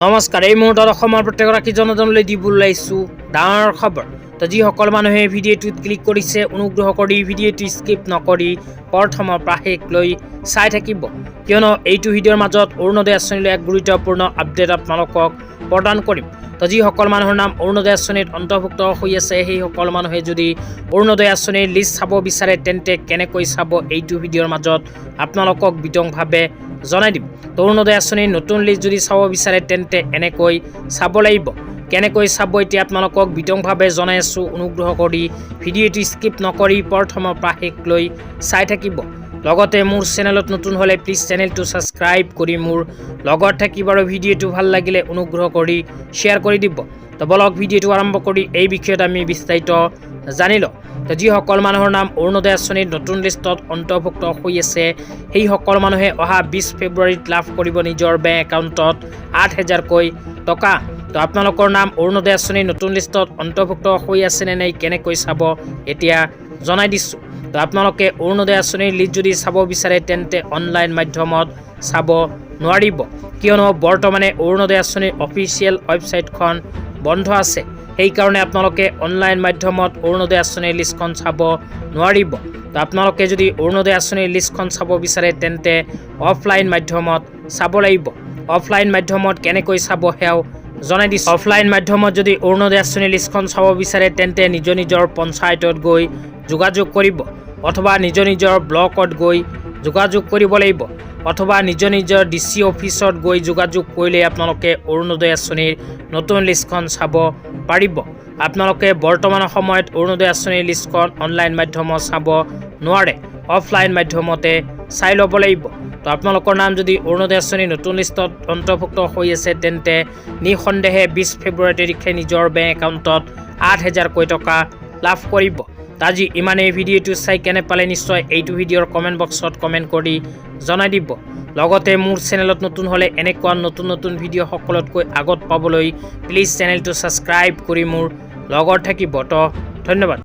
নমস্কাৰ। এই মুহূৰ্তত অসমৰ প্ৰত্যেকগৰাকী জনজনলৈ দিবলৈ আহিছোঁ ডাঙৰ খবৰ। তো যিসকল মানুহে ভিডিঅ'টোত ক্লিক কৰিছে অনুগ্ৰহ কৰি ভিডিঅ'টো স্কিপ নকৰি প্ৰথমৰ পৰা শেষলৈ চাই থাকিব, কিয়নো এইটো ভিডিঅ'ৰ মাজত অৰুণোদয় আঁচনিলৈ এক গুৰুত্বপূৰ্ণ আপডেট আপোনালোকক প্ৰদান কৰিম। তো যিসকল মানুহৰ নাম অৰুণোদয় আঁচনিত অন্তৰ্ভুক্ত হৈ আছে সেইসকল মানুহে যদি অৰুণোদয় আঁচনিৰ লিষ্ট চাব বিচাৰে তেন্তে কেনেকৈ চাব এইটো ভিডিঅ'ৰ মাজত আপোনালোকক বিতংভাৱে জনাই দিম। তো অৰুণোদয় আঁচনিৰ নতুন লিষ্ট যদি চাব বিচাৰে তেন্তে এনেকৈ চাব লাগিব। কেনেকৈ চাব এতিয়া আপোনালোকক বিতংভাৱে জনাই আছোঁ, অনুগ্ৰহ কৰি ভিডিঅ'টো স্কিপ নকৰি প্ৰথমৰ পৰা শেষলৈ চাই থাকিব। লগতে মোৰ চেনেলত নতুন হ'লে প্লিজ চেনেলটো ছাবস্ক্ৰাইব কৰি মোৰ লগত থাকিব আৰু ভিডিঅ'টো ভাল লাগিলে অনুগ্ৰহ কৰি শ্বেয়াৰ কৰি দিব। তো বলক ভিডিঅ'টো আৰম্ভ কৰি এই বিষয়ত আমি বিস্তাৰিত জানি লওঁ। তো যিসকল মানুহৰ নাম অৰুণোদয় আঁচনিৰ নতুন লিষ্টত অন্তৰ্ভুক্ত হৈ আছে সেইসকল মানুহে অহা 20 ফেব্ৰুৱাৰীত লাভ কৰিব নিজৰ বেংক একাউণ্টত 8,000কৈ টকা। তো আপোনালোকৰ নাম অৰুণোদয় আঁচনিৰ নতুন লিষ্টত অন্তৰ্ভুক্ত হৈ আছে নে নাই কেনেকৈ চাব এতিয়া জনাই দিছোঁ। তো আপোনালোকে অৰুণোদয় আঁচনিৰ লিষ্ট যদি চাব বিচাৰে তেন্তে অনলাইন মাধ্যমত চাব নোৱাৰিব, কিয়নো বৰ্তমানে অৰুণোদয় আঁচনিৰ অফিচিয়েল ৱেবছাইটখন বন্ধ আছে। সেইকাৰণে আপোনালোকে অনলাইন মাধ্যমত অৰুণোদয় আঁচনিৰ লিষ্টখন চাব নোৱাৰিব। তো আপোনালোকে যদি অৰুণোদয় আঁচনিৰ লিষ্টখন চাব বিচাৰে তেন্তে অফলাইন মাধ্যমত চাব লাগিব। অফলাইন মাধ্যমত কেনেকৈ চাব সেয়াও জনাই দিছোঁ। অফলাইন মাধ্যমত যদি অৰুণোদয় আঁচনিৰ লিষ্টখন চাব বিচাৰে তেন্তে নিজৰ পঞ্চায়তত গৈ যোগাযোগ কৰিব, অথবা নিজৰ ব্লকত গৈ যোগাযোগ কৰিব লাগিব, অথবা নিজৰ DC অফিচত গৈ যোগাযোগ কৰিলে আপোনালোকে অৰুণোদয় আঁচনিৰ নতুন লিষ্টখন চাব পাৰিব। আপোনালোকে বৰ্তমান সময়ত অৰুণোদয় আঁচনিৰ লিষ্টখন অনলাইন মাধ্যমত চাব নোৱাৰে, অফলাইন মাধ্যমতে চাই ল'ব লাগিব। তো আপোনালোকৰ নাম যদি অৰুণোদয় আঁচনিৰ নতুন লিষ্টত অন্তৰ্ভুক্ত হৈ আছে তেন্তে নিঃসন্দেহে 20 ফেব্ৰুৱাৰী তাৰিখে নিজৰ বেংক একাউণ্টত 8,000কৈ টকা লাভ কৰিব। আজি ইমানেই। ভিডিঅ'টো চাই কেনে পালে নিশ্চয় এইটো ভিডিঅ'ৰ কমেণ্ট বক্সত কমেণ্ট কৰি জনাই দিব। লগতে মোৰ চেনেলত নতুন হ'লে এনেকুৱা নতুন ভিডিঅ' সকলোতকৈ আগত পাবলৈ প্লিজ চেনেলটো ছাবস্ক্ৰাইব কৰি মোৰ লগত থাকিব। তো ধন্যবাদ।